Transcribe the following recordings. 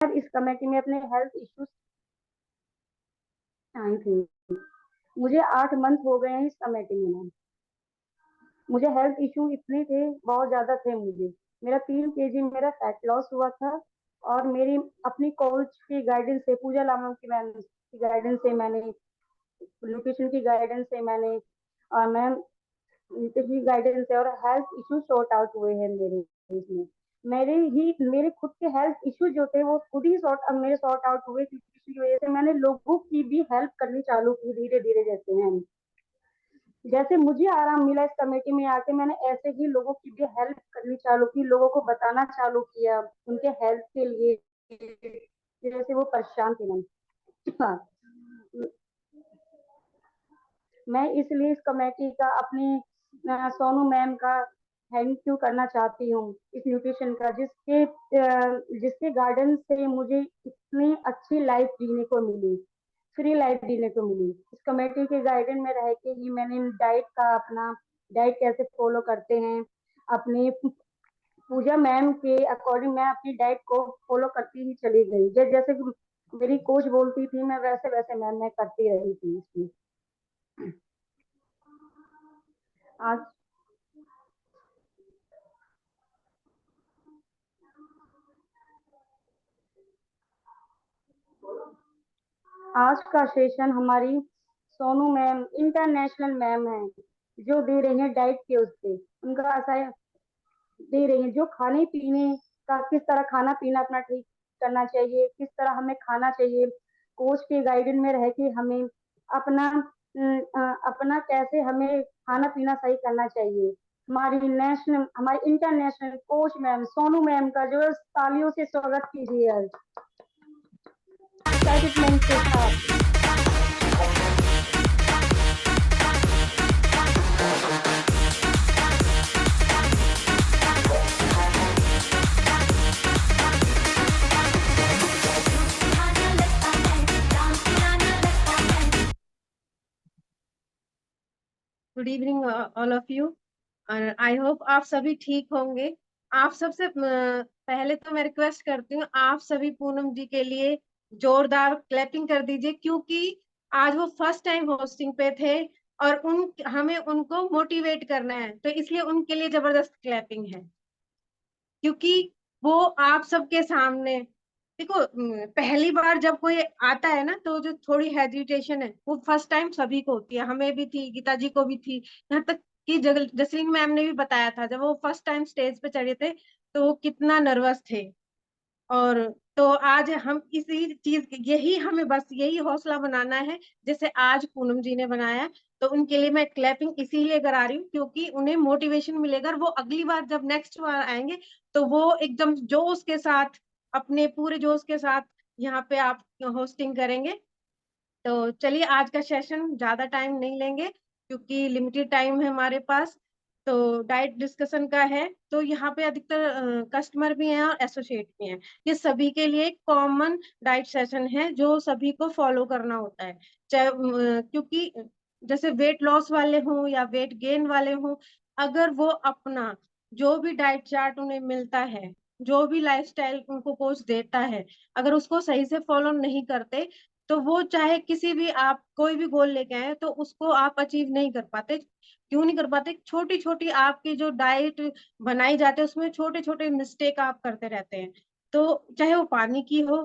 इस कमेटी में अपने हेल्थ इश्यूज आई थी। मुझे 8 मंथ हो गए हैं इस कमेटी में मैम। मुझे हेल्थ इशू इतने थे, बहुत ज्यादा थे मुझे। मेरा 3 kg मेरा फैट लॉस हुआ था। और मेरी अपनी कोच की गाइडेंस से, पूजा लामा की मैम की गाइडेंस से मैंने, न्यूट्रिशन की गाइडेंस से मैंने, और मैम न्यूट्रिशन की गाइडेंस से, और हेल्थ इशू सॉर्ट आउट हुए हैं मेरे इसमें। मेरे खुद के हेल्थ इशू जो थे वो खुद ही मेरे सॉर्ट आउट हुए, क्योंकि इसकी वजह से मैंने लोगों की भी हेल्प करनी चालू की धीरे धीरे। जैसे हैं, जैसे मुझे आराम मिला इस कमेटी में आके, मैंने ऐसे ही लोगों की भी हेल्प करनी चालू की, लोगों को बताना चालू किया उनके हेल्थ के लिए, जैसे वो परेशान थे मैम। हाँ, मैं इसलिए इस कमेटी का अपनी सोनू मैम का थैंक यू करना चाहती हूँ, इस न्यूट्रिशन का, जिसके गार्डन से मुझे इतनी अच्छी लाइफ जीने को मिली, फ्री लाइफ जीने को मिली। इस कमेटी के गाइडेंस में रह के ही मैंने डाइट कैसे फॉलो करते हैं, अपनी पूजा मैम के अकॉर्डिंग मैं अपनी डाइट को फॉलो करती ही चली गई। जैसे कि मेरी कोच बोलती थी, मैं वैसे वैसे मैम मैं करती रही थी इसमें। आज आज का सेशन हमारी सोनू मैम इंटरनेशनल मैम है, जो दे रही है डाइट के उससे, उनका ऐसा दे रही है जो खाने पीने का, किस तरह खाना पीना अपना ठीक करना चाहिए, किस तरह हमें खाना चाहिए, कोच के गाइडेंस में रह के हमें अपना अपना कैसे हमें खाना पीना सही करना चाहिए। हमारी international coach ma'am Sonu ma'am का जो तालियों से स्वागत कीजिए एक्साइटमेंट के साथ। Good evening all of you. I hope आप सभी ठीक होंगे। आप सबसे पहले तो मैं रिक्वेस्ट करती हूँ, आप सभी पूनम जी के लिए जोरदार क्लैपिंग कर दीजिए, क्योंकि आज वो फर्स्ट टाइम होस्टिंग पे थे और हमें उनको मोटिवेट करना है, तो इसलिए उनके लिए जबरदस्त क्लैपिंग है। क्योंकि वो आप सबके सामने, देखो, पहली बार जब कोई आता है ना, तो जो थोड़ी हेजिटेशन है वो फर्स्ट टाइम सभी को होती है, हमें भी थी, गीता जी को भी थी, यहाँ तक कि जसलीन मैम ने भी बताया था जब वो फर्स्ट टाइम स्टेज पे चढ़े थे तो वो कितना नर्वस थे। और तो आज हम इसी चीज, यही हमें बस यही हौसला बनाना है जैसे आज पूनम जी ने बनाया। तो उनके लिए मैं क्लैपिंग इसीलिए करा रही हूँ, क्योंकि उन्हें मोटिवेशन मिलेगा, और वो अगली बार जब नेक्स्ट बार आएंगे तो वो एकदम जोश के साथ, अपने पूरे जोश के साथ यहाँ पे आप होस्टिंग करेंगे। तो चलिए, आज का सेशन ज्यादा टाइम नहीं लेंगे क्योंकि लिमिटेड टाइम है हमारे पास। तो डाइट डिस्कशन का है, तो यहाँ पे अधिकतर कस्टमर भी हैं और एसोसिएट भी हैं। ये सभी के लिए एक कॉमन डाइट सेशन है जो सभी को फॉलो करना होता है, चाहे क्योंकि जैसे वेट लॉस वाले हों या वेट गेन वाले हों, अगर वो अपना जो भी डाइट चार्ट उन्हें मिलता है, जो भी लाइफस्टाइल उनको कोच देता है, अगर उसको सही से फॉलो नहीं करते, तो वो चाहे किसी भी आप कोई भी गोल लेके आए तो उसको आप अचीव नहीं कर पाते। क्यों नहीं कर पाते? छोटी छोटी आपकी जो डाइट बनाई जाती है उसमें छोटे छोटे मिस्टेक आप करते रहते हैं। तो चाहे वो पानी की हो,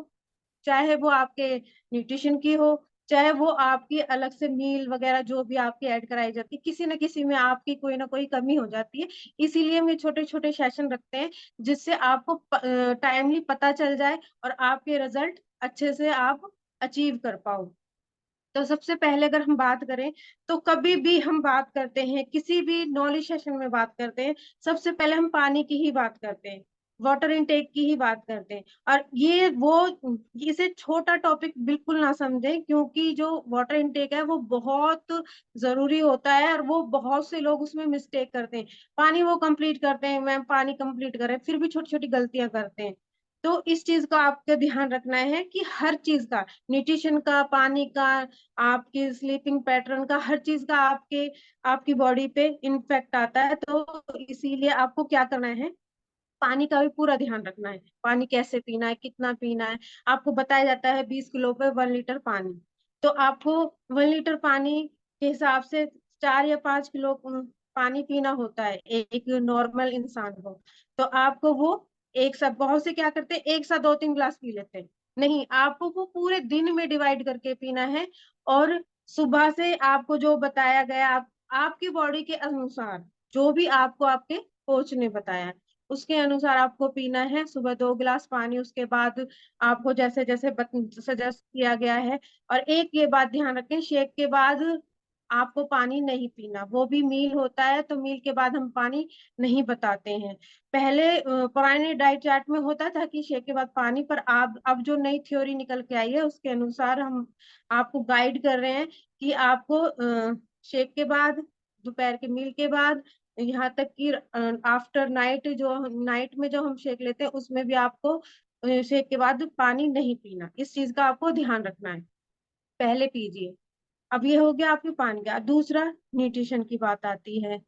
चाहे वो आपके न्यूट्रिशन की हो, चाहे वो आपकी अलग से मील वगैरह जो भी आपकी ऐड कराई जाती है, किसी न किसी में आपकी कोई ना कोई कमी हो जाती है। इसीलिए हम ये छोटे छोटे सेशन रखते हैं जिससे आपको टाइमली पता चल जाए और आपके रिजल्ट अच्छे से आप अचीव कर पाओ। तो सबसे पहले अगर हम बात करें, तो कभी भी हम बात करते हैं, किसी भी नॉलेज सेशन में बात करते हैं, सबसे पहले हम पानी की ही बात करते हैं, वाटर इनटेक की ही बात करते हैं। और इसे छोटा टॉपिक बिल्कुल ना समझें, क्योंकि जो वाटर इनटेक है वो बहुत जरूरी होता है और वो बहुत से लोग उसमें मिस्टेक करते हैं। पानी वो कंप्लीट करते हैं, मैम पानी कंप्लीट कर रहे हैं, फिर भी छोटी छोटी गलतियां करते हैं। तो इस चीज का आपको ध्यान रखना है कि हर चीज का, न्यूट्रिशन का, पानी का, आपके स्लीपिंग पैटर्न का, हर चीज का आपकी बॉडी पे इम्पैक्ट आता है। तो इसीलिए आपको क्या करना है, पानी का भी पूरा ध्यान रखना है, पानी कैसे पीना है, कितना पीना है। आपको बताया जाता है 20 किलो पे 1 लीटर पानी, तो आपको 1 लीटर पानी के हिसाब से 4 या 5 किलो पानी पीना होता है एक नॉर्मल इंसान को। तो आपको वो एक साथ, बहुत से क्या करते हैं एक साथ 2-3 गिलास पी लेते हैं, नहीं, आपको वो पूरे दिन में डिवाइड करके पीना है। और सुबह से आपको जो बताया गया, आपकी बॉडी के अनुसार, जो भी आपको आपके कोच ने बताया उसके अनुसार आपको पीना है। सुबह 2 गिलास पानी, उसके बाद आपको जैसे जैसे सजेस्ट किया गया है। और एक ये बात ध्यान रखें, शेक के बाद आपको पानी नहीं पीना, वो भी मील होता है तो मील के बाद हम पानी नहीं बताते हैं। पहले पुराने डाइट चार्ट में होता था कि शेक के बाद पानी, पर आप अब जो नई थ्योरी निकल के आई है उसके अनुसार हम आपको गाइड कर रहे हैं कि आपको शेक के बाद, दोपहर के मील के बाद, यहाँ तक कि आफ्टर नाइट, जो नाइट में जो हम शेक लेते हैं उसमें भी आपको शेक के बाद पानी नहीं पीना, इस चीज का आपको ध्यान रखना है, पहले पीजिए। अब ये हो गया आपके पानी का। दूसरा, न्यूट्रिशन की बात आती है।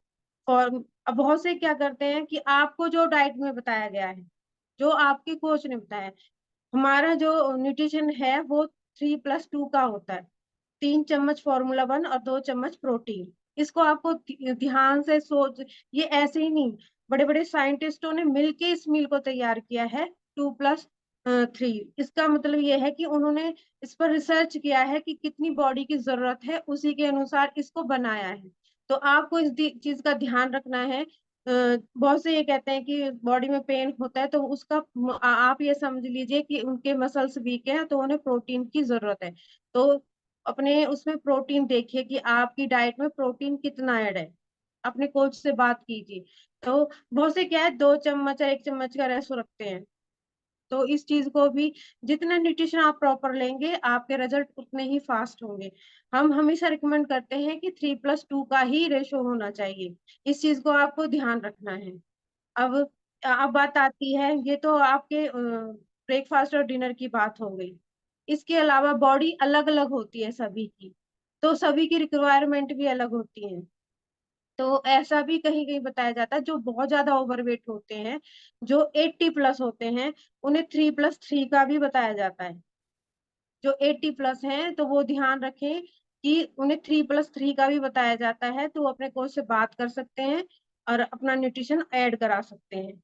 और अब बहुत से क्या करते हैं कि आपको जो डाइट में बताया गया है, जो आपके कोच ने बताया है, हमारा जो न्यूट्रिशन है वो 3+2 का होता है। 3 चम्मच Formula 1 और 2 चम्मच प्रोटीन। इसको आपको ध्यान से सोच, ये ऐसे ही नहीं, बड़े बड़े साइंटिस्टों ने मिलके इस मील को तैयार किया है, 2+3। इसका मतलब ये है कि उन्होंने इस पर रिसर्च किया है कि कितनी बॉडी की जरूरत है, उसी के अनुसार इसको बनाया है। तो आपको इस चीज का ध्यान रखना है। बहुत से ये कहते हैं कि बॉडी में पेन होता है, तो उसका आप ये समझ लीजिए कि उनके मसल्स वीक हैं तो उन्हें प्रोटीन की जरूरत है। तो अपने उसमें प्रोटीन देखिए कि आपकी डाइट में प्रोटीन कितना ऐड है, अपने कोच से बात कीजिए। तो बहुत से क्या है 2 चम्मच और 1 चम्मच का रेशो रखते हैं। तो इस चीज को भी, जितना न्यूट्रिशन आप प्रॉपर लेंगे आपके रिजल्ट उतने ही फास्ट होंगे। हम हमेशा रिकमेंड करते हैं कि 3+2 का ही रेशो होना चाहिए, इस चीज को आपको ध्यान रखना है। अब अब बात आती है, ये तो आपके ब्रेकफास्ट और डिनर की बात हो गई। इसके अलावा बॉडी अलग अलग होती है सभी की, तो सभी की रिक्वायरमेंट भी अलग होती है। तो ऐसा भी कहीं कहीं बताया जाता है, जो बहुत ज्यादा ओवरवेट होते हैं, जो 80+ होते हैं, उन्हें 3+3 का भी बताया जाता है। जो 80+ हैं तो वो ध्यान रखें कि उन्हें 3+3 का भी बताया जाता है, तो वो अपने कोच से बात कर सकते हैं और अपना न्यूट्रिशन ऐड करा सकते हैं।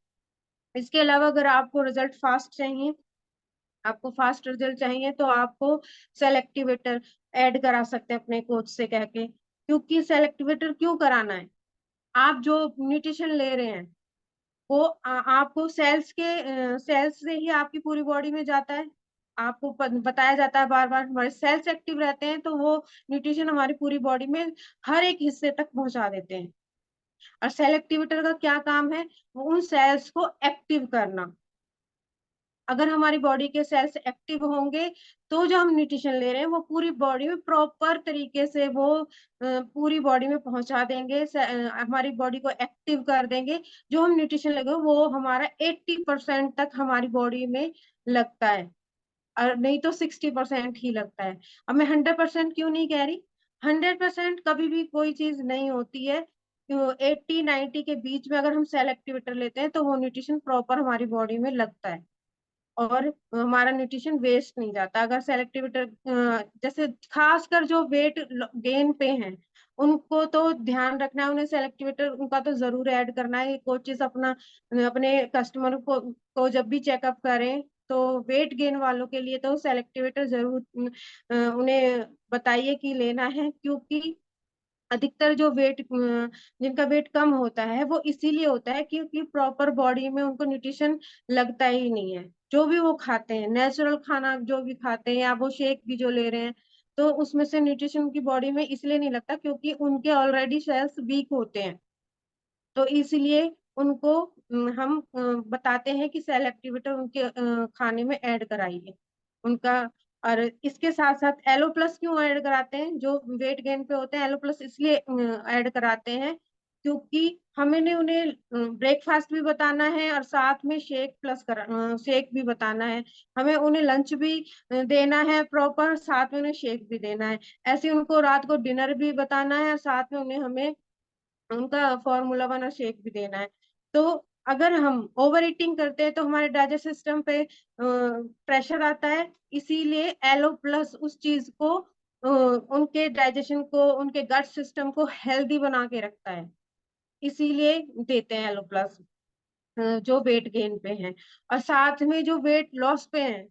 इसके अलावा अगर आपको रिजल्ट फास्ट चाहिए, आपको फास्ट रिजल्ट चाहिए, तो आपको सेल एक्टिवेटर ऐड करा सकते हैं अपने कोच से कह के। क्योंकि सेल एक्टिवेटर क्यों कराना है, आप जो न्यूट्रिशन ले रहे हैं वो आपको सेल्स से ही आपकी पूरी बॉडी में जाता है। आपको बताया जाता है बार बार, हमारे सेल्स एक्टिव रहते हैं तो वो न्यूट्रिशन हमारी पूरी बॉडी में हर एक हिस्से तक पहुंचा देते हैं। और सेल एक्टिवेटर का क्या काम है, वो उन सेल्स को एक्टिव करना। अगर हमारी बॉडी के सेल्स एक्टिव होंगे तो जो हम न्यूट्रिशन ले रहे हैं वो पूरी बॉडी में प्रॉपर तरीके से वो पूरी बॉडी में पहुंचा देंगे, हमारी बॉडी को एक्टिव कर देंगे। जो हम न्यूट्रिशन लेंगे वो हमारा 80% तक हमारी बॉडी में लगता है, और नहीं तो 60% ही लगता है। अब मैं 100% क्यों नहीं कह रही, 100% कभी भी कोई चीज नहीं होती है। 80-90 के बीच में अगर हम सेल एक्टिवेटर लेते हैं तो वो न्यूट्रिशन प्रॉपर हमारी बॉडी में लगता है, और हमारा न्यूट्रिशन वेस्ट नहीं जाता। अगर सेलेक्टिविटर, जैसे खासकर जो वेट गेन पे हैं उनको तो ध्यान रखना है, उन्हें सेलेक्टिविटर उनका तो जरूर ऐड करना है। कोचेस अपने कस्टमर को जब भी चेकअप करें तो वेट गेन वालों के लिए तो सेलेक्टिविटर जरूर उन्हें बताइए कि लेना है। क्योंकि अधिकतर जो वेट, जिनका वेट कम होता है वो इसीलिए होता है क्योंकि प्रॉपर बॉडी में उनको न्यूट्रिशन लगता ही नहीं है। जो भी वो खाते हैं, नेचुरल खाना जो भी खाते हैं या वो शेक भी जो ले रहे हैं, तो उसमें से न्यूट्रिशन उनकी बॉडी में इसलिए नहीं लगता क्योंकि उनके ऑलरेडी सेल्स वीक होते हैं। तो इसलिए उनको हम बताते हैं कि सेल एक्टिवेटर उनके खाने में ऐड कराइए उनका। और इसके साथ साथ एलो प्लस क्यों ऐड कराते हैं, जो वेट गेन पे होते हैं एलो प्लस इसलिए ऐड कराते हैं क्योंकि हमें उन्हें ब्रेकफास्ट भी बताना है और साथ में शेक भी बताना है। हमें उन्हें लंच भी देना है प्रॉपर, साथ में उन्हें शेक भी देना है। ऐसे उनको रात को डिनर भी बताना है और साथ में उन्हें हमें उनका Formula 1 और शेक भी देना है। तो अगर हम ओवर ईटिंग करते हैं तो हमारे डाइजेस्ट सिस्टम पे प्रेशर आता है, इसीलिए एलो प्लस उस चीज को उनके डाइजेशन को, उनके गट सिस्टम को हेल्दी बना के रखता है, इसीलिए देते हैं एलो प्लस जो वेट गेन पे हैं। और साथ में जो वेट लॉस पे हैं,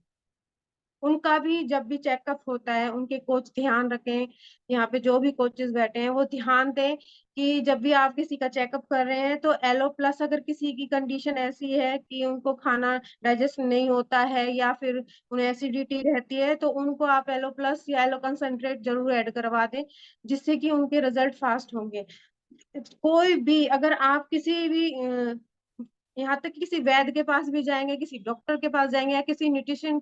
उनका भी जब भी चेकअप होता है, उनके कोच ध्यान रखें, यहाँ पे जो भी कोचेस बैठे हैं वो ध्यान दें कि जब भी आप किसी का चेकअप कर रहे हैं तो एलो प्लस, अगर किसी की कंडीशन ऐसी है कि उनको खाना डाइजेस्ट नहीं होता है या फिर उन्हें एसिडिटी रहती है, तो उनको आप एलो प्लस या एलो कंसंट्रेट जरूर ऐड करवा दें, जिससे कि उनके रिजल्ट फास्ट होंगे। कोई भी, अगर आप किसी भी यहाँ तक कि किसी वैद्य के पास भी जाएंगे, किसी डॉक्टर के पास जाएंगे या किसी न्यूट्रिशन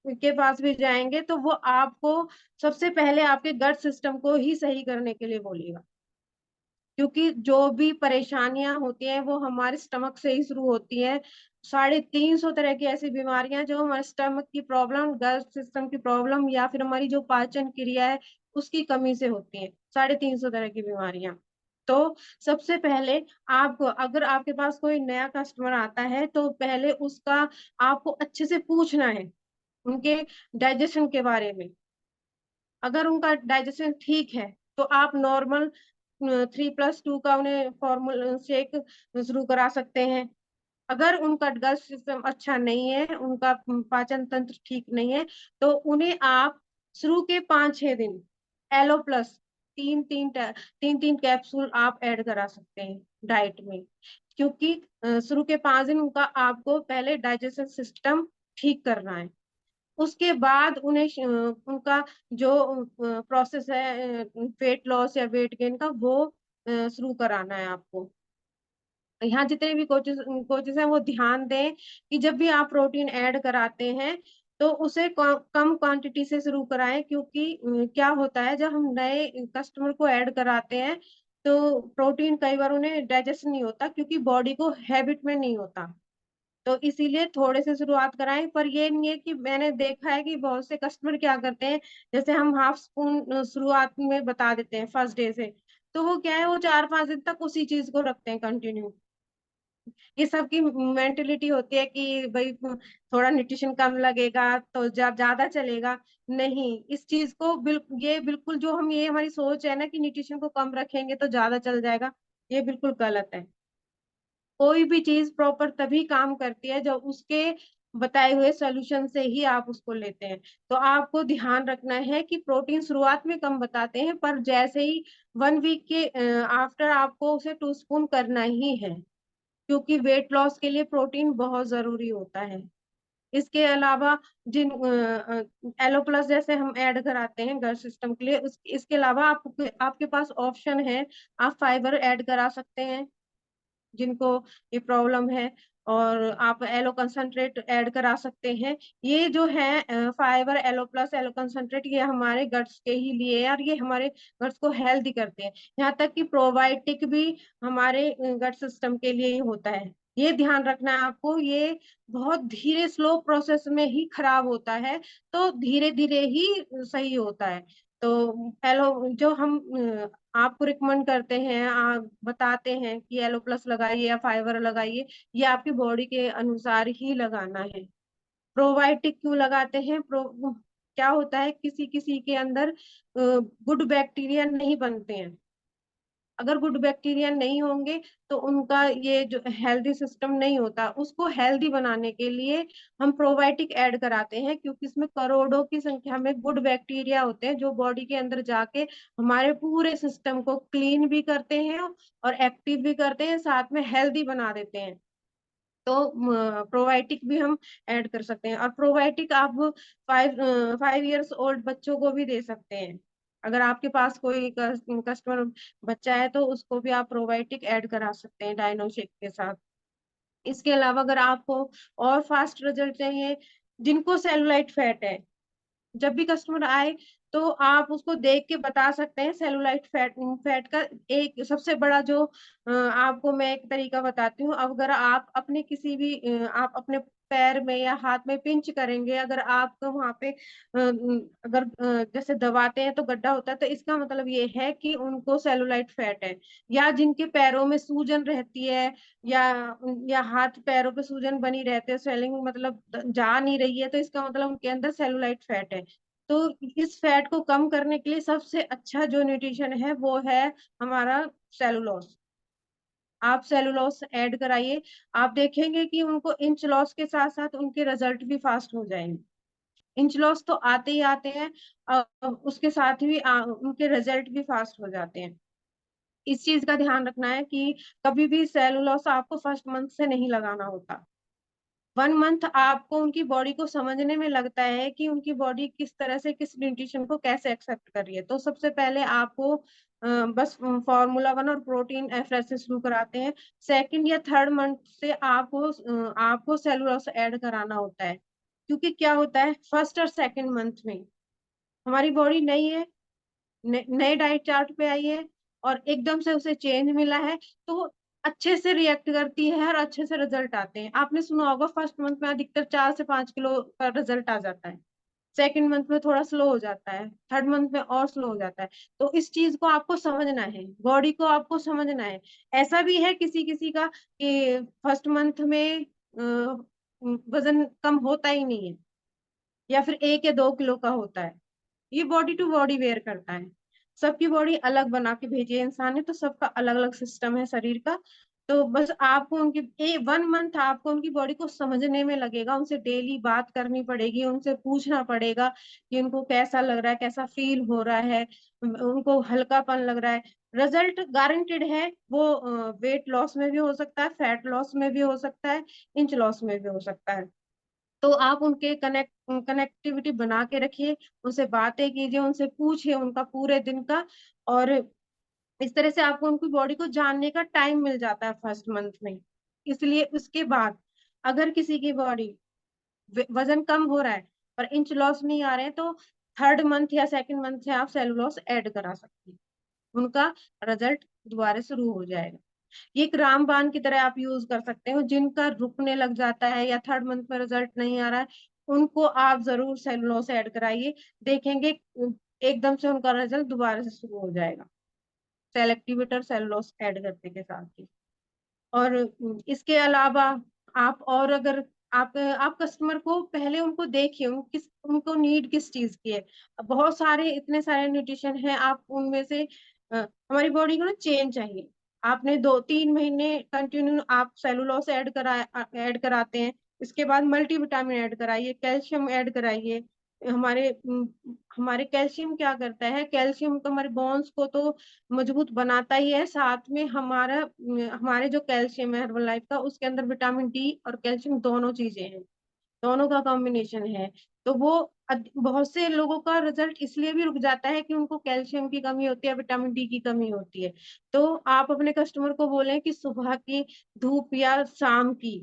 के पास भी जाएंगे, तो वो आपको सबसे पहले आपके गट सिस्टम को ही सही करने के लिए बोलेगा, क्योंकि जो भी परेशानियां होती हैं वो हमारे स्टमक से ही शुरू होती है। 350 तरह की ऐसी बीमारियां जो हमारे स्टमक की प्रॉब्लम, गट सिस्टम की प्रॉब्लम या फिर हमारी जो पाचन क्रिया है उसकी कमी से होती है, 350 तरह की बीमारियां। तो सबसे पहले आपको, अगर आपके पास कोई नया कस्टमर आता है तो पहले उसका आपको अच्छे से पूछना है उनके डाइजेशन के बारे में। अगर उनका डाइजेशन ठीक है तो आप नॉर्मल 3+2 का उन्हें फॉर्मूला शेक शुरू करा सकते हैं। अगर उनका गट सिस्टम अच्छा नहीं है, उनका पाचन तंत्र ठीक नहीं है, तो उन्हें आप शुरू के 5-6 दिन एलो प्लस तीन तीन तीन तीन कैप्सूल आप ऐड करा सकते हैं डाइट में, क्योंकि शुरू के 5 दिन उनका आपको पहले डाइजेशन सिस्टम ठीक करना है। उसके बाद उन्हें उनका जो प्रोसेस है वेट लॉस या वेट गेन का, वो शुरू कराना है आपको। यहाँ जितने भी कोचेस कोचेस हैं वो ध्यान दें कि जब भी आप प्रोटीन ऐड कराते हैं तो उसे कम क्वांटिटी से शुरू कराएं, क्योंकि क्या होता है जब हम नए कस्टमर को ऐड कराते हैं तो प्रोटीन कई बार उन्हें डाइजेस्ट नहीं होता, क्योंकि बॉडी को हैबिट में नहीं होता। तो इसीलिए थोड़े से शुरुआत कराएं। पर ये नहीं है कि, मैंने देखा है कि बहुत से कस्टमर क्या करते हैं, जैसे हम हाफ स्पून शुरुआत में बता देते हैं फर्स्ट डे से, तो वो क्या है, वो 4-5 दिन तक उसी चीज को रखते हैं कंटिन्यू। ये सबकी मेंटेलिटी होती है कि भाई थोड़ा न्यूट्रिशन कम लगेगा तो ज्यादा चलेगा। नहीं, इस चीज को ये बिल्कुल, जो हम, ये हमारी सोच है ना कि न्यूट्रिशन को कम रखेंगे तो ज्यादा चल जाएगा, ये बिल्कुल गलत है। कोई भी चीज प्रॉपर तभी काम करती है जब उसके बताए हुए सोल्यूशन से ही आप उसको लेते हैं। तो आपको ध्यान रखना है कि प्रोटीन शुरुआत में कम बताते हैं, पर जैसे ही 1 वीक के आफ्टर आपको उसे 2 स्पून करना ही है, क्योंकि वेट लॉस के लिए प्रोटीन बहुत जरूरी होता है। इसके अलावा जिन एलो प्लस जैसे हम ऐड कराते हैं गट सिस्टम के लिए, इसके अलावा आपके पास ऑप्शन है, आप फाइबर ऐड करा सकते हैं जिनको ये प्रॉब्लम है, और आप एलो कंसंट्रेट ऐड करा सकते हैं। ये जो है fibre, aloe plus, aloe concentrate, ये हमारे गट्स के ही लिए है और ये हमारे गट्स को हेल्दी करते हैं। यहाँ तक कि प्रोबायोटिक भी हमारे गट सिस्टम के लिए ही होता है। ये ध्यान रखना है आपको, ये बहुत धीरे स्लो प्रोसेस में ही खराब होता है, तो धीरे धीरे ही सही होता है। तो एलो जो हम आपको रिकमेंड करते हैं, आप बताते हैं कि एलो प्लस लगाइए या फाइबर लगाइए, ये आपकी बॉडी के अनुसार ही लगाना है। प्रोबायोटिक क्यों लगाते हैं? क्या होता है, किसी किसी के अंदर गुड बैक्टीरिया नहीं बनते हैं। अगर गुड बैक्टीरिया नहीं होंगे तो उनका ये जो हेल्दी सिस्टम नहीं होता, उसको हेल्दी बनाने के लिए हम प्रोबायोटिक ऐड कराते हैं, क्योंकि इसमें करोड़ों की संख्या में गुड बैक्टीरिया होते हैं जो बॉडी के अंदर जाके हमारे पूरे सिस्टम को क्लीन भी करते हैं और एक्टिव भी करते हैं, साथ में हेल्दी बना देते हैं। तो प्रोबायोटिक भी हम ऐड कर सकते हैं, और प्रोबायोटिक आप 5 5 इयर्स ओल्ड बच्चों को भी दे सकते हैं। अगर आपके पास कोई कस्टमर बच्चा है तो उसको भी आप प्रोबायोटिक ऐड करा सकते हैं डायनो शेक के साथ। इसके अलावा अगर आपको और फास्ट रिजल्ट चाहिए, जिनको सेलुलाइट फैट है, जब भी कस्टमर आए तो आप उसको देख के बता सकते हैं सेलुलाइट फैट फैट का एक सबसे बड़ा जो आपको मैं एक तरीका बताती हूँ। अगर आप अपने किसी भी आप अपने पैर में या हाथ में पिंच करेंगे, अगर आपको वहां पे अगर जैसे दबाते हैं तो गड्ढा होता है, तो इसका मतलब ये है कि उनको सेलुलाइट फैट है। या जिनके पैरों में सूजन रहती है, या हाथ पैरों पे सूजन बनी रहती है, स्वेलिंग मतलब जा नहीं रही है, तो इसका मतलब उनके अंदर सेलुलाइट फैट है। तो इस फैट को कम करने के लिए सबसे अच्छा जो न्यूट्रिशन है वो है हमारा सेलुलोज। आप सेलुलोज ऐड कराइए, आप देखेंगे कि उनको इंच लॉस के साथ साथ उनके रिजल्ट भी फास्ट हो जाएंगे। इंच लॉस तो आते ही आते हैं, उसके साथ ही उनके रिजल्ट भी फास्ट हो जाते हैं। इस चीज का ध्यान रखना है कि कभी भी सेलुलोज आपको फर्स्ट मंथ से नहीं लगाना होता। 1 मंथ आपको उनकी बॉडी को समझने में लगता है कि उनकी बॉडी किस तरह से किस न्यूट्रिशन को कैसे एक्सेप्ट कर रही है। तो सबसे पहले आपको बस फार्मूला 1 और प्रोटीन एफरेज से शुरू कराते हैं। सेकंड या थर्ड मंथ से आपको सेलुलोज ऐड कराना होता है। क्योंकि क्या होता है, फर्स्ट और सेकंड मंथ में हमारी बॉडी नई है, नए डाइट चार्ट पे आई है, और एकदम से उसे चेंज मिला है, तो वो अच्छे से रिएक्ट करती है और अच्छे से रिजल्ट आते हैं। आपने सुना होगा फर्स्ट मंथ में अधिकतर 4 से 5 किलो का रिजल्ट आ जाता है, सेकंड मंथ में थोड़ा स्लो हो जाता है, थर्ड मंथ में और स्लो हो जाता है। तो इस चीज को आपको समझना है, बॉडी को आपको समझना है। ऐसा भी है किसी किसी का कि फर्स्ट मंथ में वजन कम होता ही नहीं है, या फिर 1 या 2 किलो का होता है। ये बॉडी टू बॉडी वेयर करता है। सबकी बॉडी अलग बना के भेजी है इंसान ने, तो सबका अलग अलग सिस्टम है शरीर का। तो बस आपको उनकी 1 मंथ आपको उनकी बॉडी को समझने में लगेगा, उनसे डेली बात करनी पड़ेगी, उनसे पूछना पड़ेगा कि उनको कैसा लग रहा है, कैसा फील हो रहा है, उनको हल्कापन लग रहा है। रिजल्ट गारंटेड है वो, वेट लॉस में भी हो सकता है, फैट लॉस में भी हो सकता है, इंच लॉस में भी हो सकता है। तो आप उनके कनेक्टिविटी बना के रखिए, उनसे बातें कीजिए, उनसे पूछिए उनका पूरे दिन का। और इस तरह से आपको उनकी बॉडी को जानने का टाइम मिल जाता है फर्स्ट मंथ में। इसलिए उसके बाद अगर किसी की बॉडी वजन कम हो रहा है पर इंच लॉस नहीं आ रहे हैं, तो थर्ड मंथ या सेकंड मंथ से आप सेलुलोज ऐड करा सकते हैं, उनका रिजल्ट दोबारा शुरू हो जाएगा। ये एक रामबाण की तरह आप यूज कर सकते हो। जिनका रुकने लग जाता है या थर्ड मंथ में रिजल्ट नहीं आ रहा है, उनको आप जरूर सेलुलोज ऐड कराइए, देखेंगे एकदम से उनका रिजल्ट दोबारा से शुरू हो जाएगा, सेल एक्टिवेटर सेलुलोज ऐड करने के साथ ही। और इसके अलावा आप और अगर आप कस्टमर को पहले उनको देखिए, उनको नीड किस चीज की है। बहुत सारे इतने सारे न्यूट्रिशन है, आप उनमें से हमारी बॉडी को ना चेंज चाहिए। आपने 2-3 महीने कंटिन्यू आप सेलुलोज ऐड कराते हैं, इसके बाद मल्टीविटामिन ऐड कराइए, कैल्शियम ऐड कराइए। हमारे हमारे कैल्शियम क्या करता है, कैल्शियम तो हमारे बोन्स को तो मजबूत बनाता ही है, साथ में हमारे जो कैल्शियम है हर्बल लाइफ का, उसके अंदर विटामिन डी और कैल्शियम दोनों चीजें हैं, दोनों का कॉम्बिनेशन है। तो वो बहुत से लोगों का रिजल्ट इसलिए भी रुक जाता है कि उनको कैल्शियम की कमी होती है, विटामिन डी की कमी होती है। तो आप अपने कस्टमर को बोलें कि सुबह की धूप या शाम की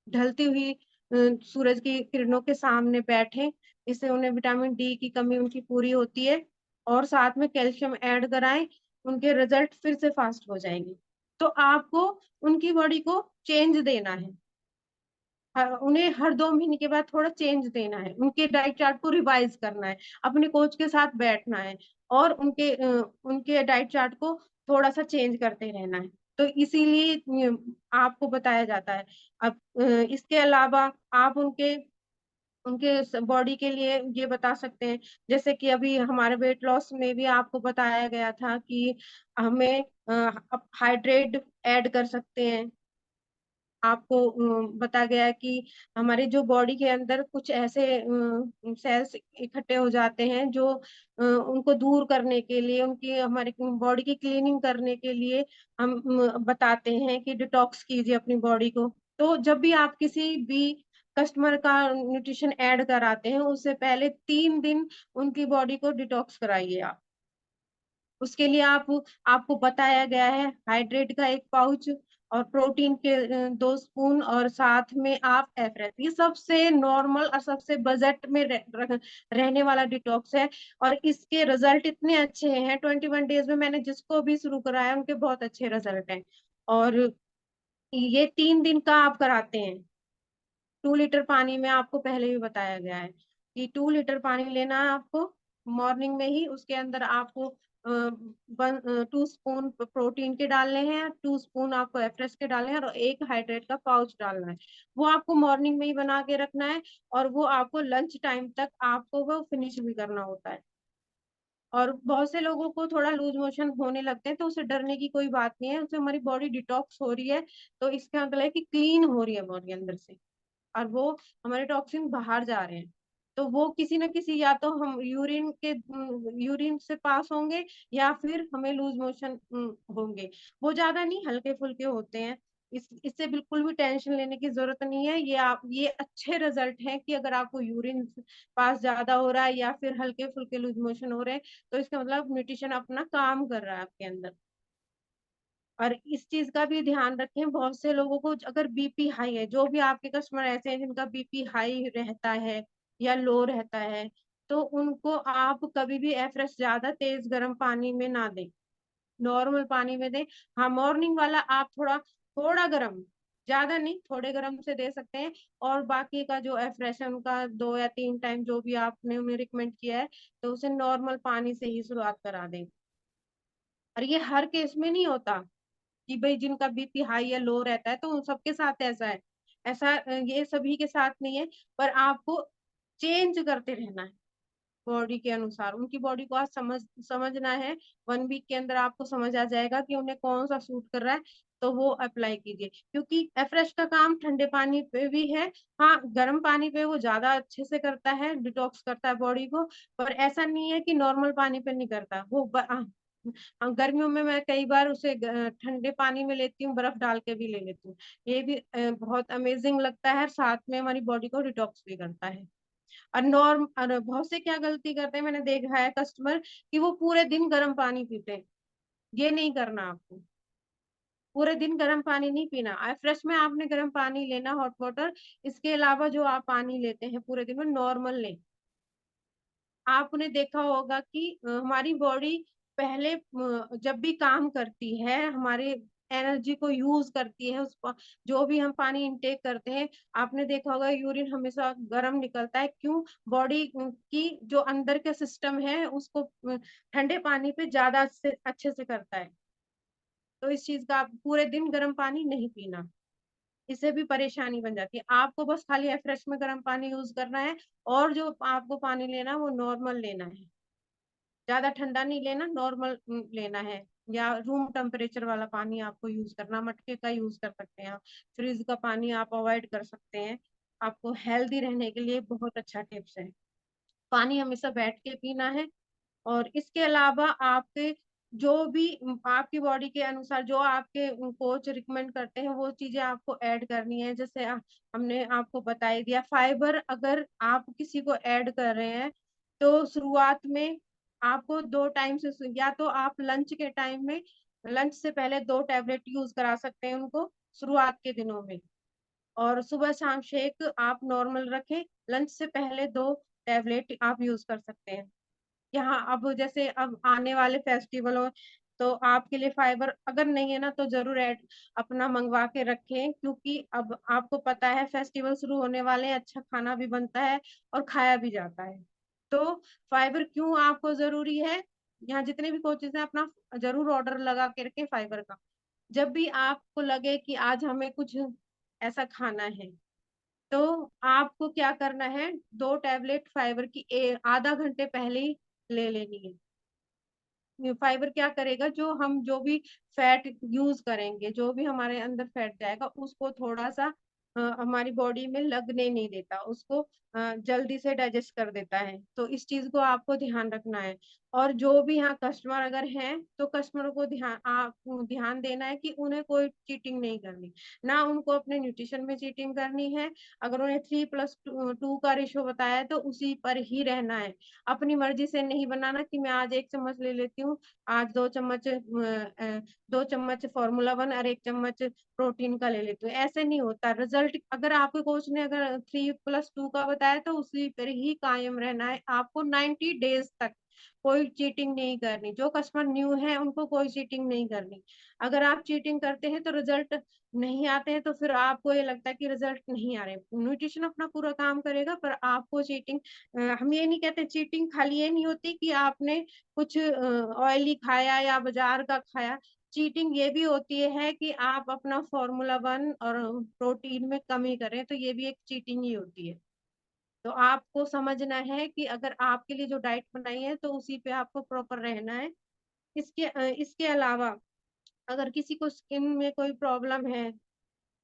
ढलती हुई सूरज की किरणों के सामने बैठें, इससे उन्हें विटामिन डी की कमी उनकी पूरी होती है। और साथ में कैल्शियम ऐड कराएं, उनके रिजल्ट फिर से फास्ट हो जाएंगे। तो आपको उनकी बॉडी को चेंज देना है, उन्हें हर 2 महीने के बाद थोड़ा चेंज देना है, उनके डाइट चार्ट को रिवाइज करना है, अपने कोच के साथ बैठना है, और उनके डाइट चार्ट को थोड़ा सा चेंज करते रहना है। तो इसीलिए आपको बताया जाता है। अब इसके अलावा आप उनके उनके बॉडी के लिए ये बता सकते हैं, जैसे कि अभी हमारे वेट लॉस में भी आपको बताया गया था कि हमें हाइड्रेट ऐड कर सकते हैं। आपको बताया गया है कि हमारे जो बॉडी के अंदर कुछ ऐसे सेल्स इकट्ठे हो जाते हैं जो उनको दूर करने के लिए, उनकी हमारी बॉडी की क्लीनिंग करने के लिए हम बताते हैं कि डिटॉक्स कीजिए अपनी बॉडी को। तो जब भी आप किसी भी कस्टमर का न्यूट्रिशन ऐड कराते हैं, उससे पहले 3 दिन उनकी बॉडी को डिटॉक्स कराइए आप। उसके लिए आपको बताया गया है हाइड्रेट का एक पाउच, और प्रोटीन के 2 स्पून, और साथ में आप एफरेट। ये सबसे नॉर्मल और सबसे बजट में रहने वाला डिटॉक्स है। और इसके रिजल्ट इतने अच्छे हैं, 21 डेज में मैंने जिसको भी शुरू कराया उनके बहुत अच्छे रिजल्ट हैं। और ये 3 दिन का आप कराते हैं। 2 लीटर पानी में, आपको पहले भी बताया गया है कि 2 लीटर पानी लेना है आपको मॉर्निंग में ही। उसके अंदर आपको 2 स्पून प्रोटीन के डालने हैं, 2 स्पून आपको एफरेश के डालने हैं, और एक हाइड्रेट का पाउच डालना है। वो आपको मॉर्निंग में ही बना के रखना है, और वो आपको लंच टाइम तक आपको वो फिनिश भी करना होता है। और बहुत से लोगों को थोड़ा लूज मोशन होने लगते हैं, तो उसे डरने की कोई बात नहीं है, उससे हमारी बॉडी डिटॉक्स हो रही है। तो इसका मतलब है कि क्लीन हो रही है बॉडी अंदर से, और वो हमारे टॉक्सिन बाहर जा रहे हैं। तो वो किसी न किसी, या तो हम यूरिन से पास होंगे, या फिर हमें लूज मोशन होंगे। वो ज्यादा नहीं, हल्के फुल्के होते हैं। इससे बिल्कुल भी टेंशन लेने की जरूरत नहीं है। ये अच्छे रिजल्ट हैं कि अगर आपको यूरिन पास ज्यादा हो रहा है या फिर हल्के फुल्के लूज मोशन हो रहे हैं, तो इसका मतलब न्यूट्रिशन अपना काम कर रहा है आपके अंदर। और इस चीज का भी ध्यान रखें, बहुत से लोगों को अगर बीपी हाई है, जो भी आपके कस्टमर ऐसे हैं जिनका बीपी हाई रहता है या लो रहता है, तो उनको आप कभी भी एफरेश ज्यादा तेज गर्म पानी में ना दें, नॉर्मल पानी में दें। हाँ, मॉर्निंग वाला आप थोड़ा थोड़ा गर्म, ज्यादा नहीं, थोड़े गर्म से दे सकते हैं। और बाकी का जो एफरेश है उनका 2 या 3 टाइम जो भी आपने उन्हें रिकमेंड किया है, तो उसे नॉर्मल पानी से ही शुरुआत करा दें। और ये हर केस में नहीं होता कि भाई जिनका बीपी हाई या लो रहता है तो उन सबके साथ ऐसा है। ऐसा ये सभी के साथ नहीं है। पर आपको चेंज करते रहना है बॉडी के अनुसार। उनकी बॉडी को आज समझना है। 1 वीक के अंदर आपको समझ आ जाएगा कि उन्हें कौन सा सूट कर रहा है, तो वो अप्लाई कीजिए। क्योंकि एफ्रेश का काम ठंडे पानी पे भी है। हाँ, गर्म पानी पे वो ज्यादा अच्छे से करता है, डिटॉक्स करता है बॉडी को। पर ऐसा नहीं है कि नॉर्मल पानी पे नहीं करता वो। गर्मियों में मैं कई बार उसे ठंडे पानी में लेती हूँ, बर्फ डाल के भी ले लेती हूँ। ये भी बहुत अमेजिंग लगता है, साथ में हमारी बॉडी को डिटॉक्स भी करता है। और बहुत से क्या गलती करते हैं, मैंने देखा है कस्टमर, कि वो पूरे दिन गर्म पानी पीते हैं। ये नहीं करना आपको, पूरे दिन गर्म पानी नहीं पीना। फ्रेश में आपने गर्म पानी लेना, हॉट वाटर। इसके अलावा जो आप पानी लेते हैं पूरे दिन में, नॉर्मल लें। आपने देखा होगा कि हमारी बॉडी पहले जब भी काम करती है, हमारे एनर्जी को यूज करती है, जो भी हम पानी इंटेक करते हैं, आपने देखा होगा यूरिन हमेशा गर्म निकलता है। क्यों? बॉडी की जो अंदर का सिस्टम है उसको ठंडे पानी पे ज्यादा अच्छे से करता है। तो इस चीज का, आप पूरे दिन गर्म पानी नहीं पीना, इससे भी परेशानी बन जाती है। आपको बस खाली फ्रेश में गर्म पानी यूज करना है, और जो आपको पानी लेना है वो नॉर्मल लेना है। ज्यादा ठंडा नहीं लेना, नॉर्मल लेना है। या रूम टेम्परेचर वाला पानी आपको यूज करना, मटके का यूज कर सकते हैं आप। फ्रिज का पानी आप अवॉइड कर सकते हैं। आपको हेल्दी रहने के लिए बहुत अच्छा टिप्स है। पानी हमेशा बैठ के पीना है। और इसके अलावा आपके जो भी आपकी बॉडी के अनुसार जो आपके कोच रिकमेंड करते हैं, वो चीजें आपको ऐड करनी है। जैसे हमने आपको बता ही दिया, फाइबर अगर आप किसी को ऐड कर रहे हैं, तो शुरुआत में आपको 2 टाइम से, या तो आप लंच के टाइम में, लंच से पहले 2 टैबलेट यूज करा सकते हैं उनको शुरुआत के दिनों में। और सुबह शाम शेक आप नॉर्मल रखें, लंच से पहले 2 टैबलेट आप यूज कर सकते हैं। यहाँ अब जैसे अब आने वाले फेस्टिवल हो, तो आपके लिए फाइबर अगर नहीं है ना, तो जरूर ऐड अपना मंगवा के रखें। क्योंकि अब आपको पता है फेस्टिवल शुरू होने वाले हैं, अच्छा खाना भी बनता है और खाया भी जाता है। तो फाइबर क्यों आपको जरूरी है, यहाँ जितने भी कोचेज हैं अपना जरूर ऑर्डर लगा के रखें फाइबर का। जब भी आपको लगे कि आज हमें कुछ ऐसा खाना है, तो आपको क्या करना है, 2 टैबलेट फाइबर की आधा घंटे पहले ही ले लेनी है। फाइबर क्या करेगा, जो भी फैट यूज करेंगे, जो भी हमारे अंदर फैट जाएगा, उसको थोड़ा सा हमारी बॉडी में लगने नहीं देता, उसको जल्दी से डाइजेस्ट कर देता है। तो इस चीज को आपको ध्यान रखना है। और जो भी यहाँ कस्टमर अगर हैं तो कस्टमर को ध्यान देना है कि उन्हें कोई चीटिंग नहीं करनी, ना उनको अपने न्यूट्रिशन में चीटिंग करनी है। अगर उन्हें 3+2 का रेशो बताया है तो उसी पर ही रहना है। अपनी मर्जी से नहीं बनाना कि मैं आज 1 चम्मच ले लेती हूँ, आज 2 चम्मच Formula 1 और 1 चम्मच प्रोटीन का ले लेते हो, ऐसे नहीं होता। रिजल्ट अगर आपके कोच ने अगर 3+2 का बताया तो उसी पर ही कायम रहना है आपको 90 डेज तक। कोई चीटिंग नहीं करनी, जो कस्टमर न्यू है उनको कोई चीटिंग नहीं करनी। अगर आप चीटिंग करते हैं तो रिजल्ट नहीं आते हैं, तो फिर आपको ये लगता है कि रिजल्ट नहीं आ रहे। न्यूट्रिशन अपना पूरा काम करेगा पर आपको चीटिंग, हम ये नहीं कहते, चीटिंग खाली ये नहीं होती कि आपने कुछ ऑयली खाया या बाजार का खाया। चीटिंग ये भी होती है कि आप अपना Formula 1 और प्रोटीन में कमी करें, तो ये भी एक चीटिंग ही होती है। तो आपको समझना है कि अगर आपके लिए जो डाइट बनाई है तो उसी पे आपको प्रॉपर रहना है। इसके अलावा अगर किसी को स्किन में कोई प्रॉब्लम है,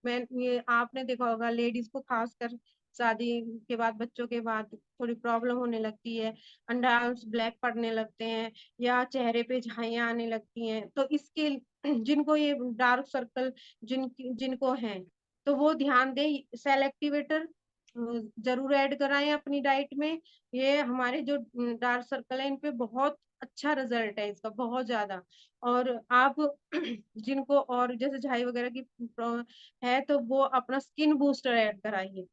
मैं ये आपने देखा होगा लेडीज को खासकर शादी के बाद, बच्चों के बाद थोड़ी प्रॉब्लम होने लगती है, अंडर ब्लैक पड़ने लगते हैं या चेहरे पे झाइयां आने लगती हैं, तो इसके जिनको ये डार्क सर्कल जिनको है तो वो ध्यान दें, सेल एक्टिवेटर जरूर ऐड कराएं अपनी डाइट में। ये हमारे जो डार्क सर्कल है इन पे बहुत अच्छा रिजल्ट है इसका, बहुत ज्यादा। और आप जिनको और जैसे झाई वगैरह की है तो वो अपना स्किन बूस्टर ऐड कराइए।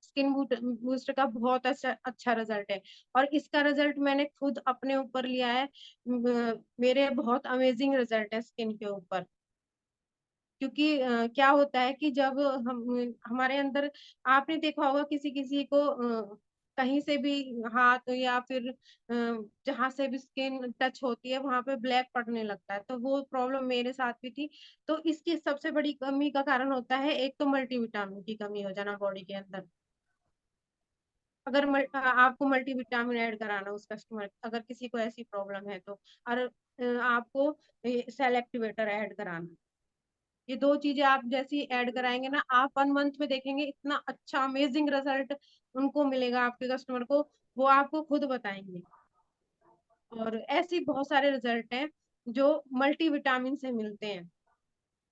स्किन बूस्टर का बहुत अच्छा अच्छा रिजल्ट है, और इसका रिजल्ट मैंने खुद अपने ऊपर लिया है। मेरे बहुत अमेजिंग रिजल्ट है स्किन के ऊपर। क्योंकि क्या होता है कि जब हम हमारे अंदर, आपने देखा होगा किसी किसी को कहीं से भी हाथ या फिर जहां से भी स्किन टच होती है वहां पे ब्लैक पड़ने लगता है, तो वो प्रॉब्लम मेरे साथ भी थी। तो इसकी सबसे बड़ी कमी का कारण होता है एक तो मल्टीविटामिन की कमी हो जाना बॉडी के अंदर। अगर आपको मल्टीविटामिन ऐड कराना उस कस्टमर, अगर किसी को ऐसी प्रॉब्लम है तो, और आपको सेल एक्टिवेटर ऐड कराना, ये दो चीजें आप जैसी ऐड कराएंगे ना, आप 1 मंथ में देखेंगे इतना अच्छा अमेजिंग रिजल्ट उनको मिलेगा, आपके कस्टमर को, वो आपको खुद बताएंगे। और ऐसे बहुत सारे रिजल्ट हैं जो मल्टीविटामिन से मिलते हैं।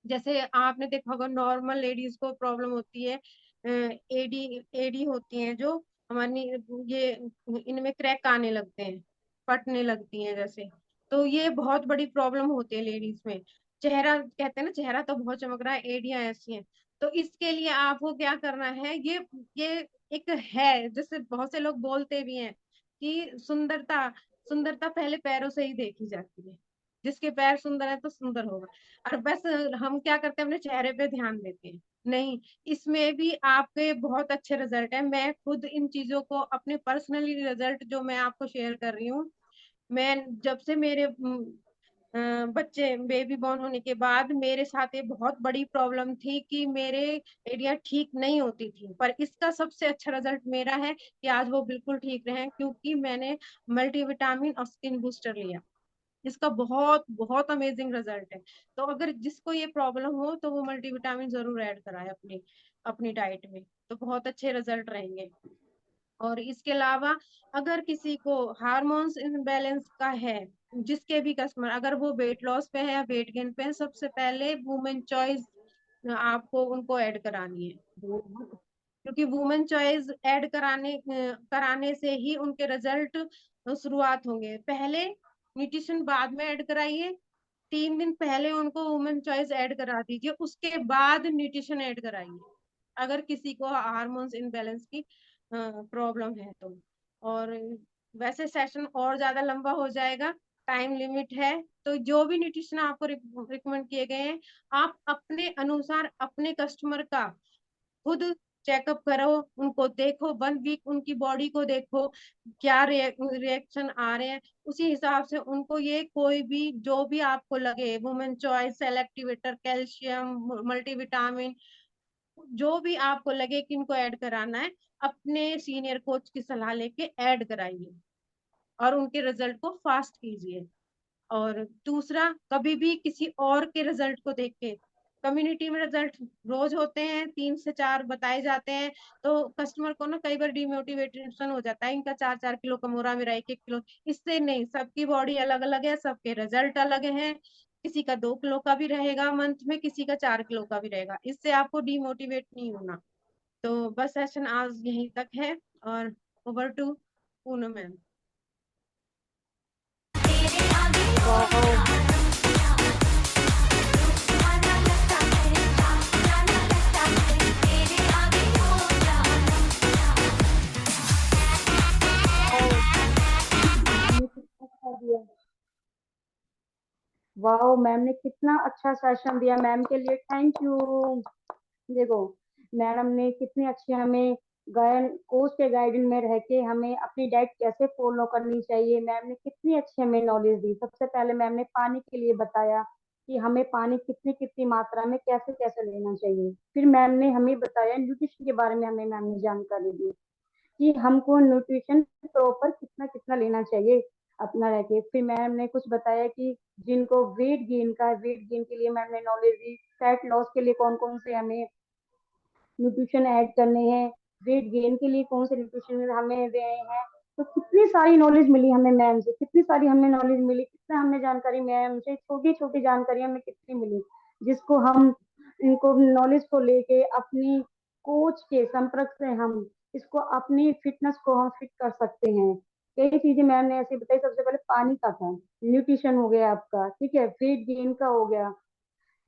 जैसे आपने देखा होगा नॉर्मल लेडीज को प्रॉब्लम होती है, एडी एडी होती है जो हमारी, ये इनमें क्रैक आने लगते हैं, फटने लगती हैं जैसे। तो ये बहुत बड़ी प्रॉब्लम होती है लेडीज में। चेहरा कहते हैं ना, चेहरा तो बहुत चमक रहा है, एडियां ऐसी हैं। तो इसके लिए आपको क्या करना है, ये एक है, जैसे बहुत से लोग बोलते भी हैं कि सुंदरता सुंदरता पहले पैरों से ही देखी जाती है, जिसके पैर सुंदर है तो सुंदर होगा। और बस हम क्या करते हैं, अपने चेहरे पे ध्यान देते हैं, नहीं, इसमें भी आपके बहुत अच्छे रिजल्ट है। मैं खुद इन चीजों को अपने पर्सनली रिजल्ट जो मैं आपको शेयर कर रही हूँ, मैं जब से मेरे बच्चे बेबी बॉर्न होने के बाद मेरे साथ ये बहुत बड़ी प्रॉब्लम थी कि मेरे एरिया ठीक नहीं होती थी, पर इसका सबसे अच्छा रिजल्ट मेरा है कि आज वो बिल्कुल ठीक रहे हैं, क्योंकि मैंने मल्टीविटामिन और स्किन बूस्टर लिया। इसका बहुत बहुत अमेजिंग रिजल्ट है। तो अगर जिसको ये प्रॉब्लम हो तो वो मल्टीविटामिन जरूर ऐड कराए अपनी अपनी डाइट में, तो बहुत अच्छे रिजल्ट रहेंगे। और इसके अलावा अगर किसी को हार्मोन्स इम्बैलेंस का है, जिसके भी कस्टमर, अगर वो वेट लॉस पे है या वेट गेन पे है, सबसे पहले वुमेन चॉइस आपको उनको ऐड करानी है। क्योंकि वुमेन चॉइस ऐड कराने से ही उनके रिजल्ट शुरुआत होंगे। पहले न्यूट्रिशन बाद में ऐड कराइए, 3 दिन पहले उनको वुमेन चॉइस ऐड करा दीजिए, उसके बाद न्यूट्रिशन ऐड कराइए, अगर किसी को हार्मोन्स इनबैलेंस की प्रॉब्लम है तो। और वैसे सेशन और ज्यादा लंबा हो जाएगा, टाइम लिमिट है, तो जो भी न्यूट्रिशन आपको रिकमेंड किए गए हैं, आप अपने अनुसार अपने कस्टमर का खुद चेकअप करो, उनको देखो, 1 वीक उनकी बॉडी को देखो, क्या रिएक्शन आ रहे हैं, उसी हिसाब से उनको ये कोई भी जो भी आपको लगे, women choice, cell activator, calcium, multivitamin, जो भी आपको लगे कि इनको ऐड कराना है, अपने सीनियर कोच की सलाह लेके ऐड कराइए और उनके रिजल्ट को फास्ट कीजिए। और दूसरा, कभी भी किसी और के रिजल्ट को देख के कम्युनिटी में रिजल्ट रोज होते हैं, 3 से 4 बताए जाते हैं, तो कस्टमर को ना कई बार डिमोटिवेशन हो जाता है, इनका 4-4 किलो कम हो रहा, मेरा 1-1 किलो। इससे नहीं, सबकी बॉडी अलग अलग है, सबके रिजल्ट अलग हैं, किसी का 2 किलो का भी रहेगा मंथ में, किसी का 4 किलो का भी रहेगा, इससे आपको डिमोटिवेट नहीं होना। तो बस सेशन आज यहीं तक है, और ओवर टू पूनम मैम। वाह, मैम ने कितना अच्छा दिया। वाह, मैम ने कितना अच्छा सेशन दिया, मैम के लिए थैंक यू। देखो, मैडम ने कितनी अच्छी हमें गायन, कोच के गाइडेंस में रह के हमें अपनी डाइट कैसे फॉलो करनी चाहिए, मैम ने कितनी अच्छी हमें नॉलेज दी। सबसे पहले मैम ने पानी के लिए बताया कि हमें पानी कितनी कितनी मात्रा में कैसे कैसे लेना चाहिए। फिर मैम ने हमें बताया न्यूट्रिशन के बारे में, हमें मैम ने जानकारी दी कि हमको न्यूट्रिशन प्रॉपर कितना कितना लेना चाहिए अपना रह के। फिर मैम ने कुछ बताया कि जिनको वेट गेन का, वेट गेन के लिए मैम ने नॉलेज दी, फैट लॉस के लिए कौन कौन से हमें न्यूट्रिशन ऐड करने हैं, वेट गेन के लिए कौन से न्यूट्रिशन हमें दे हैं। तो कितनी सारी नॉलेज मिली हमें मैम से, कितनी सारी हमें नॉलेज मिली, कितना हमें जानकारी मैम से, छोटी छोटी जानकारी हमें कितनी मिली, जिसको हम इनको नॉलेज को लेके अपनी कोच के संपर्क से हम इसको अपनी फिटनेस को हम फिट कर सकते हैं। कई चीजें मैम ने ऐसी बताई। सबसे पहले पानी का था, न्यूट्रिशन हो गया आपका, ठीक है, वेट गेन का हो गया,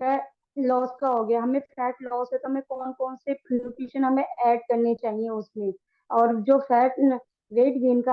फैट लॉस का हो गया, हमें फैट लॉस है तो हमें कौन कौन से न्यूट्रिशन हमें ऐड करने चाहिए उसमें, और जो फैट वेट गेन का